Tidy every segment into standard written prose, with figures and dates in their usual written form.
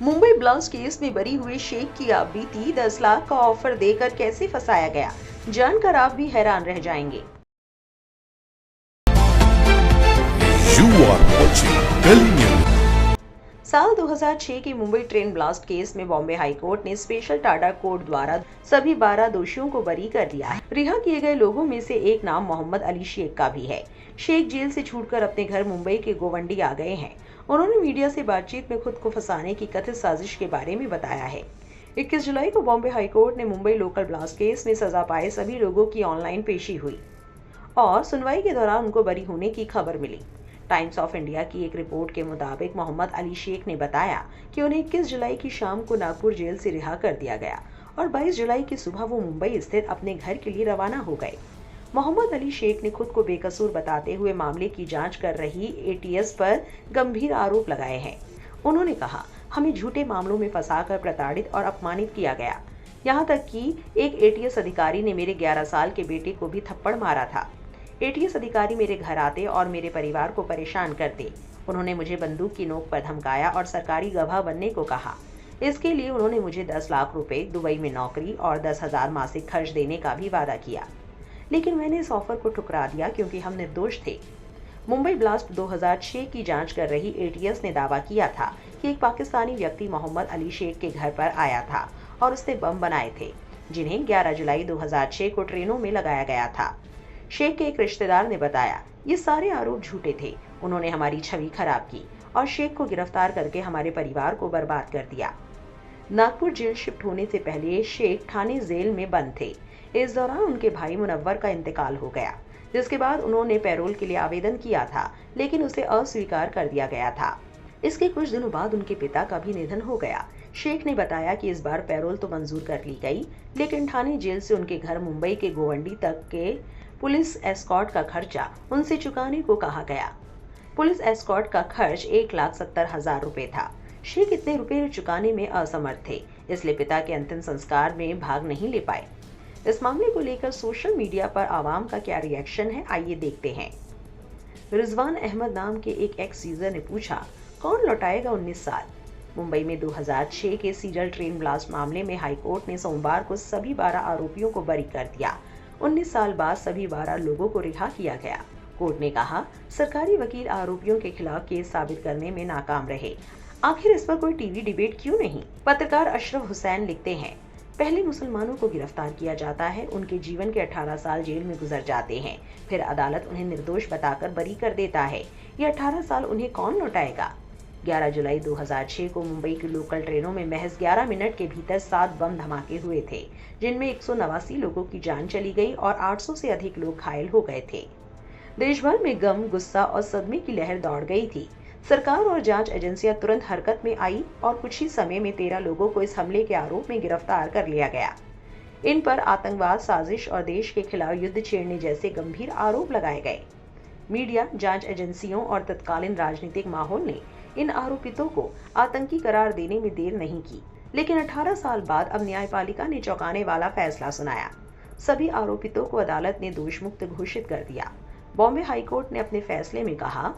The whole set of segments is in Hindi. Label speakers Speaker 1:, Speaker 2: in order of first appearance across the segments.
Speaker 1: मुंबई ब्लास्ट केस में बरी हुए शेख की आप बीती 10 लाख का ऑफर देकर कैसे फंसाया गया, जानकर आप भी हैरान रह जाएंगे।
Speaker 2: You are watching Kali News.
Speaker 1: साल 2006 के मुंबई ट्रेन ब्लास्ट केस में बॉम्बे हाई कोर्ट ने स्पेशल टाडा कोर्ट द्वारा सभी 12 दोषियों को बरी कर दिया है। रिहा किए गए लोगों में से एक नाम मोहम्मद अली शेख का भी है। शेख जेल से छूटकर अपने घर मुंबई के गोवंडी आ गए हैं। उन्होंने मीडिया से बातचीत में खुद को फंसाने की कथित साजिश के बारे में बताया है। 21 जुलाई को बॉम्बे हाई कोर्ट ने मुंबई लोकल ब्लास्ट केस में सजा पाए सभी लोगों की ऑनलाइन पेशी हुई और सुनवाई के दौरान उनको बरी होने की खबर मिली। टाइम्स ऑफ इंडिया की एक रिपोर्ट के मुताबिक मोहम्मद अली शेख ने बताया कि उन्हें 21 जुलाई की शाम को नागपुर जेल से रिहा कर दिया गया और 22 जुलाई की सुबह वो मुंबई स्थित अपने घर के लिए रवाना हो गए। मोहम्मद अली शेख ने खुद को बेकसूर बताते हुए मामले की जांच कर रही एटीएस पर गंभीर आरोप लगाए हैं। उन्होंने कहा, हमें झूठे मामलों में फंसाकर प्रताड़ित और अपमानित किया गया। यहाँ तक कि एक एटीएस अधिकारी ने मेरे 11 साल के बेटे को भी थप्पड़ मारा था। एटीएस अधिकारी मेरे घर आते और मेरे परिवार को परेशान करते। उन्होंने मुझे बंदूक की नोक पर धमकाया और सरकारी गवाह बनने को कहा। इसके लिए उन्होंने मुझे 10 लाख रुपए, दुबई में नौकरी और 10,000 मासिक खर्च देने का भी वादा किया, लेकिन मैंने इस ऑफर को ठुकरा दिया क्योंकि हम निर्दोष थे। मुंबई ब्लास्ट 2006 की जांच कर रही एटीएस ने दावा किया था कि एक पाकिस्तानी व्यक्ति मोहम्मद अली शेख के घर पर आया था और उसने बम बनाए थे, जिन्हें 11 जुलाई 2006 को ट्रेनों में लगाया गया था। शेख के एक रिश्तेदार ने बताया, ये सारे आरोप झूठे थे। उन्होंने हमारी छवि खराब की और शेख को गिरफ्तार करके हमारे परिवार को बर्बाद कर दिया। नागपुर जेल शिफ्ट होने से पहले शेख ठाणे जेल में बंद थे। इस दौरान उनके भाई मुनव्वर का इंतकाल हो गया, जिसके बाद उन्होंने पैरोल के लिए आवेदन किया था, लेकिन उसे अस्वीकार कर दिया गया था। इसके कुछ दिनों बाद उनके पिता का भी निधन हो गया। शेख ने बताया कि इस बार पैरोल तो मंजूर कर ली गई, लेकिन ठाणे जेल से उनके घर मुंबई के गोवंडी तक के पुलिस एस्कॉर्ट का खर्चा उनसे चुकाने को कहा गया। पुलिस एस्कॉर्ट का खर्च 1,70,000 रुपए था। शेख इतने रुपए चुकाने में असमर्थ थे, इसलिए पिता के अंतिम संस्कार में भाग नहीं ले पाए। इस मामले को लेकर सोशल मीडिया पर आवाम का क्या रिएक्शन है, आइए देखते हैं। रिजवान अहमद नाम के एक एक्स यूजर ने पूछा, कौन लौटाएगा 19 साल? मुंबई में 2006 के सीरियल ट्रेन ब्लास्ट मामले में हाईकोर्ट ने सोमवार को सभी 12 आरोपियों को बरी कर दिया। 19 साल बाद सभी 12 लोगों को रिहा किया गया। कोर्ट ने कहा, सरकारी वकील आरोपियों के खिलाफ केस साबित करने में नाकाम रहे। आखिर इस पर कोई टीवी डिबेट क्यों नहीं? पत्रकार अशरफ हुसैन लिखते हैं, पहले मुसलमानों को गिरफ्तार किया जाता है, उनके जीवन के 18 साल जेल में गुजर जाते हैं, फिर अदालत उन्हें निर्दोष बताकर बरी कर देता है। ये 18 साल उन्हें कौन लौटाएगा? 11 जुलाई 2006 को मुंबई की लोकल ट्रेनों में महज 11 मिनट के भीतर 7 बम धमाके हुए थे, जिनमें 189 लोगों की जान चली गई और 800 से अधिक लोग घायल हो गए थे। देश भर में गम, गुस्सा और सदमे की लहर दौड़ गई थी। सरकार और जांच एजेंसियां तुरंत हरकत में आई और कुछ ही समय में 13 लोगों को इस हमले के आरोप में गिरफ्तार कर लिया गया। इन पर आतंकवाद, साजिश और देश के खिलाफ युद्ध छेड़ने जैसे गंभीर आरोप लगाए गए। मीडिया, जांच एजेंसियों और तत्कालीन राजनीतिक माहौल ने इन आरोपितों को आतंकी करार देने में देर नहीं की, लेकिन 18 साल बाद अब न्यायपालिका ने चौंकाने वाला फैसला सुनाया। सभी आरोपितों को अदालत ने दोषमुक्त घोषित कर दिया। बॉम्बे हाईकोर्ट ने अपने फैसले में कहा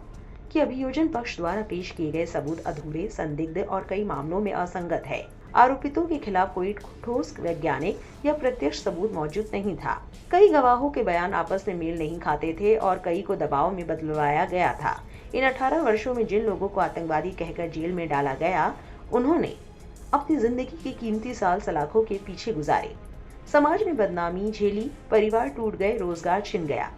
Speaker 1: कि अभियोजन पक्ष द्वारा पेश किए गए सबूत अधूरे, संदिग्ध और कई मामलों में असंगत है। आरोपितों के खिलाफ कोई ठोस वैज्ञानिक या प्रत्यक्ष सबूत मौजूद नहीं था। कई गवाहों के बयान आपस में मेल नहीं खाते थे और कई को दबाव में बदलवाया गया था। इन 18 वर्षों में जिन लोगों को आतंकवादी कहकर जेल में डाला गया, उन्होंने अपनी जिंदगी के कीमती साल सलाखों के पीछे गुजारे। समाज में बदनामी झेली, परिवार टूट गए, रोजगार छिन गया,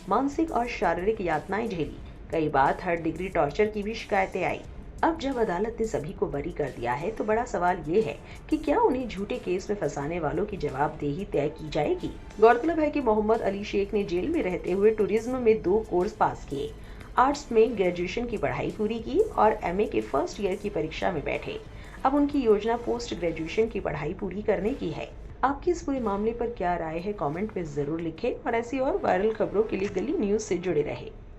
Speaker 1: मानसिक और शारीरिक यातनाएं झेली, कई बार 3rd डिग्री टॉर्चर की भी शिकायतें आई। अब जब अदालत ने सभी को बरी कर दिया है, तो बड़ा सवाल ये है कि क्या उन्हें झूठे केस में फंसाने वालों की जवाबदेही तय की जाएगी? गौरतलब है कि मोहम्मद अली शेख ने जेल में रहते हुए टूरिज्म में 2 कोर्स पास किए, आर्ट्स में ग्रेजुएशन की पढ़ाई पूरी की और एमए के फर्स्ट ईयर की परीक्षा में बैठे। अब उनकी योजना पोस्ट ग्रेजुएशन की पढ़ाई पूरी करने की है। आपकी इस पूरे मामले पर क्या राय है, कमेंट में जरूर लिखें और ऐसी और वायरल खबरों के लिए गली न्यूज से जुड़े रहें।